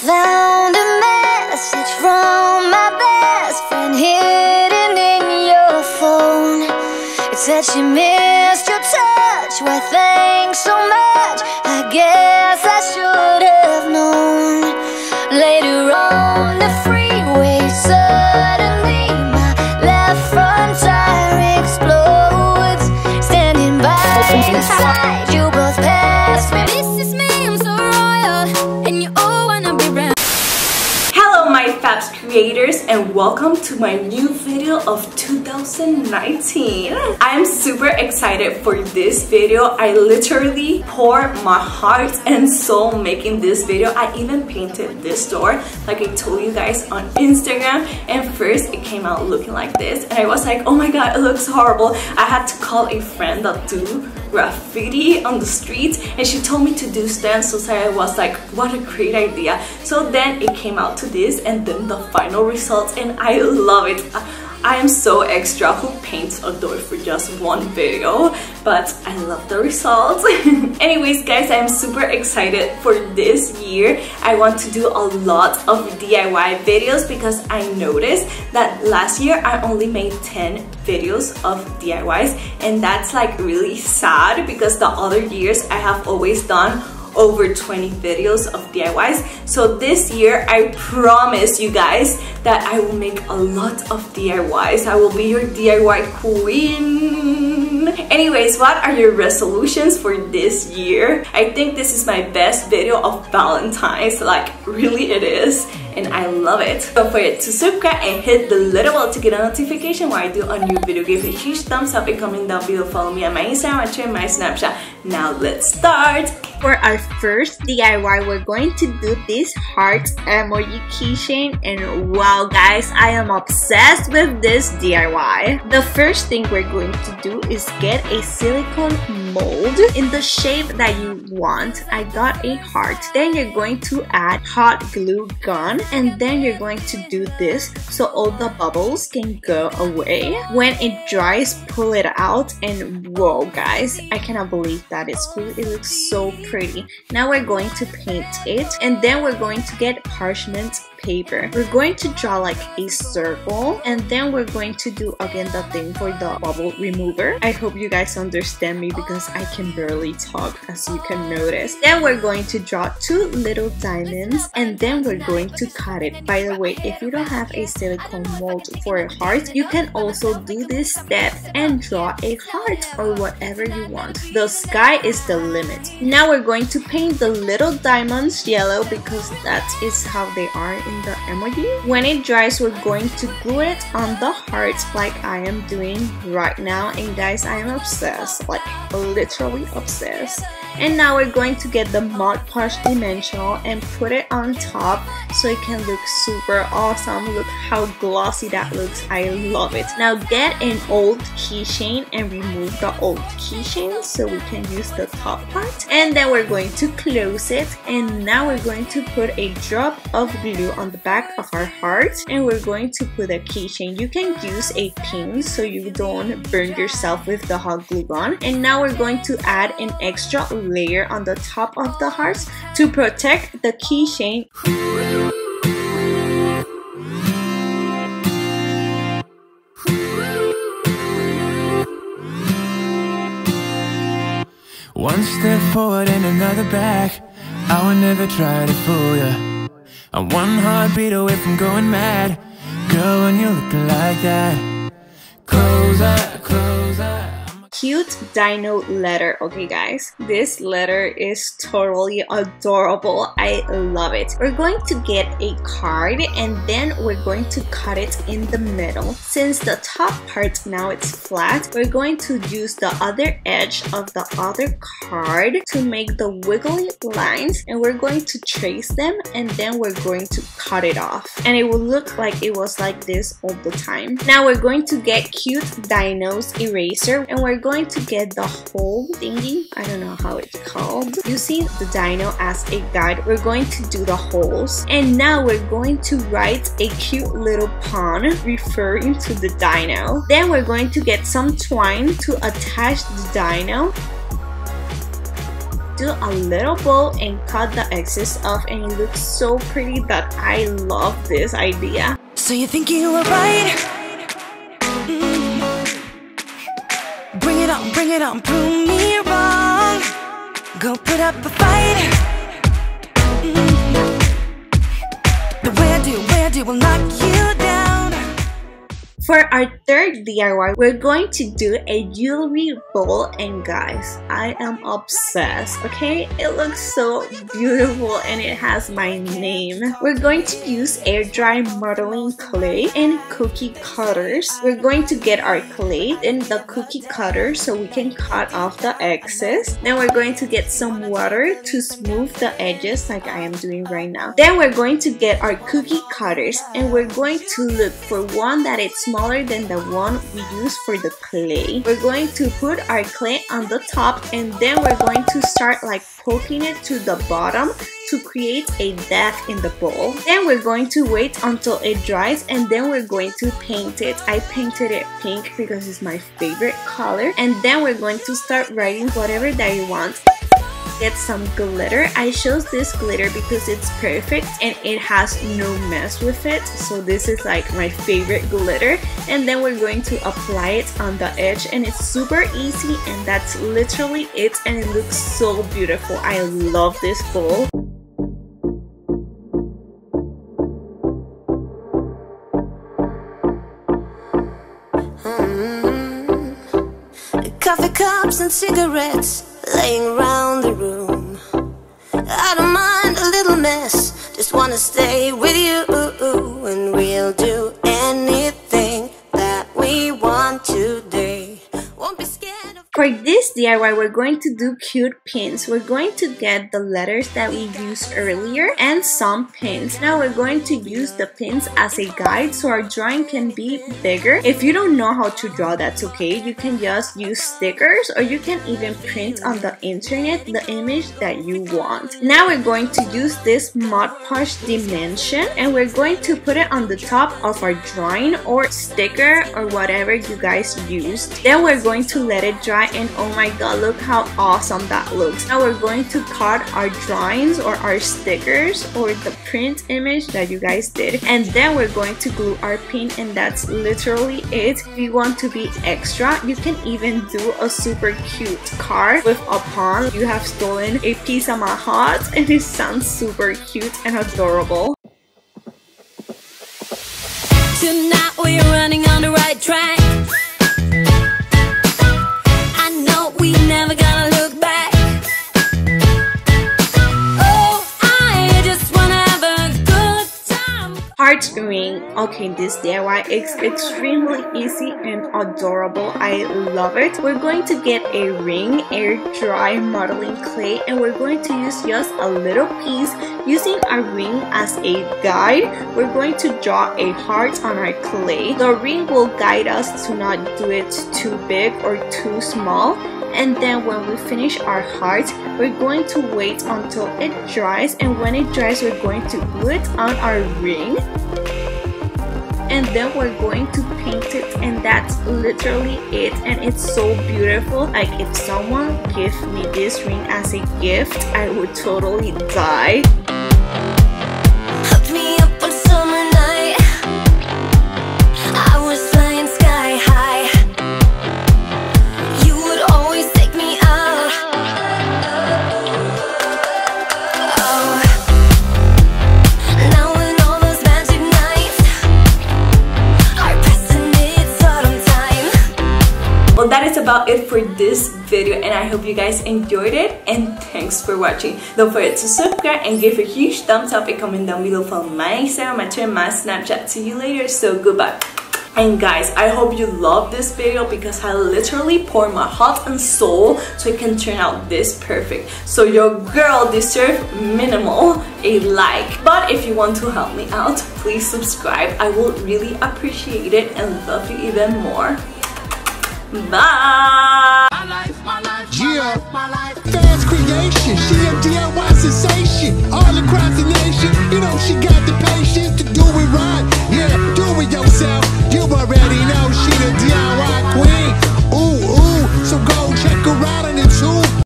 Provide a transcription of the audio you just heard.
found a message from my best friend hidden in your phone. It said she missed your touch. Why, thanks so much. I guess I should have known. Later on the freeway, suddenly my left front tire explodes. Standing by your side, you both passed me. This is me, I'm so royal, and you all wanna be round. Hello my Fabs creators, and welcome to my new video of 2019. I'm super excited for this video. I literally poured my heart and soul making this video. I even painted this door like I told you guys on Instagram, and first it came out looking like this and I was like, oh my god, it looks horrible. I had to call a friend that do graffiti on the streets and she told me to do stencils, so I was like, what a great idea. So then it came out to this and then the final results, and I love it. I am so extra who paints a door for just one video, but I love the results. Anyways guys, I'm super excited for this year. I want to do a lot of DIY videos because I noticed that last year I only made 10 videos of DIYs, and that's like really sad because the other years I have always done over 20 videos of DIYs. So this year I promise you guys that I will make a lot of DIYs. I will be your DIY queen. Anyways, what are your resolutions for this year? I think this is my best video of Valentine's, like really it is, and I love it. Don't forget to subscribe and hit the little bell to get a notification when I do a new video. Give a huge thumbs up and comment down below. Follow me on my Instagram, my Twitter, my Snapchat. Now let's start! For our first DIY, we're going to do this heart emoji keychain, and wow guys, I am obsessed with this DIY. The first thing we're going to do is get a silicone mold in the shape that you want. I got a heart. Then you're going to add hot glue gun, and then you're going to do this so all the bubbles can go away. When it dries, pull it out, and whoa guys, I cannot believe that it's cool. It looks so pretty. Now we're going to paint it, and then we're going to get parchment paper. We're going to draw like a circle, and then we're going to do again the thing for the bubble remover. I hope you guys understand me because I can barely talk, as you can notice. Then we're going to draw two little diamonds, and then we're going to cut it. By the way, if you don't have a silicone mold for a heart, you can also do this step and draw a heart or whatever you want. The sky is the limit. Now we're going to paint the little diamonds yellow because that is how they are in the emoji. When it dries, we're going to glue it on the heart like I am doing right now, and guys, I am obsessed, like literally obsessed. And now we're going to get the Podge Dimension and put it on top so it can look super awesome. Look how glossy that looks. I love it. Now get an old keychain and remove the old keychain so we can use the top part. And then we're going to close it, and now we're going to put a drop of glue on the back of our heart, and we're going to put a keychain. You can use a pin so you don't burn yourself with the hot glue gun. And now we're going to add an extra layer on the top of the hearts to protect the keychain. One step forward and another back, I would never try to fool ya. I'm one heartbeat away from going mad. Girl, when you're looking like that, closer, closer. Cute Dino letter. Okay guys, this letter is totally adorable. I love it. We're going to get a card, and then we're going to cut it in the middle. Since the top part now it's flat, we're going to use the other edge of the other card to make the wiggly lines, and we're going to trace them, and then we're going to cut it off, and it will look like it was like this all the time. Now we're going to get Cute Dino's eraser, and we're going to get the whole thingy. I don't know how it's called. Using the dino as a guide, we're going to do the holes, and now we're going to write a cute little pun referring to the dino. Then we're going to get some twine to attach the dino. do a little bow and cut the excess off, and it looks so pretty that I love this idea. So you think you were right? Bring it on, prove me wrong. Go put up a fight. The way I do will knock you down. For our third DIY, we're going to do a jewelry bowl, and guys, I am obsessed, okay? It looks so beautiful and it has my name. We're going to use air dry modeling clay and cookie cutters. We're going to get our clay and the cookie cutter so we can cut off the excess. Then we're going to get some water to smooth the edges like I am doing right now. Then we're going to get our cookie cutters, and we're going to look for one that is smaller than the one we use for the clay. We're going to put our clay on the top, and then we're going to start like poking it to the bottom to create a depth in the bowl. Then we're going to wait until it dries, and then we're going to paint it. I painted it pink because it's my favorite color, and then we're going to start writing whatever that you want. Get some glitter. I chose this glitter because it's perfect and it has no mess with it, so this is like my favorite glitter. And then we're going to apply it on the edge, and it's super easy, and that's literally it, and it looks so beautiful. I love this bowl. Coffee cups and cigarettes laying around the room. I don't mind a little mess, just wanna stay with you, and we'll do anything that we want today. Won't be scared of. For this DIY, we're going to do cute pins. We're going to get the letters that we used earlier and some pins. Now we're going to use the pins as a guide so our drawing can be bigger. If you don't know how to draw, that's okay. You can just use stickers, or you can even print on the internet the image that you want. Now we're going to use this Podge Dimension, and we're going to put it on the top of our drawing or sticker or whatever you guys used. Then we're going to let it dry, and oh my god, look how awesome that looks. Now we're going to cut our drawings or our stickers or the print image that you guys did, and then we're going to glue our pin, and that's literally it. If you want to be extra, you can even do a super cute card with a pond. You have stolen a piece of my heart, and it sounds super cute and adorable. Tonight we're running on the right track. I know we never gonna look back. Oh, I just wanna have a good time. Heart ring. Okay, this DIY is extremely easy and adorable. I love it. We're going to get a ring, air dry modeling clay, and we're going to use just a little piece. Using our ring as a guide, we're going to draw a heart on our clay. The ring will guide us to not do it too big or too small. And then when we finish our heart, we're going to wait until it dries, and when it dries, we're going to glue it on our ring, and then we're going to paint it, and that's literally it. And it's so beautiful. Like, if someone gave me this ring as a gift, I would totally die. Hooked me up one summer night. I was flying sky high. You would always take me out. Oh, now when all those magic nights are passing, it's autumn time. Well, that is about it for this video, and I hope you guys enjoyed it, and thanks for watching. Don't forget to subscribe and give a huge thumbs up and comment down below for my Instagram, my Twitter, my Snapchat. See you later. So goodbye. And guys, I hope you love this video because I literally poured my heart and soul so it can turn out this perfect. So your girl deserves minimal a like. But if you want to help me out, please subscribe. I will really appreciate it and love you even more. Bye. My life, fans creation. She a DIY sensation. All across the nation. You know she got the patience to do it right. Yeah, do it yourself. You already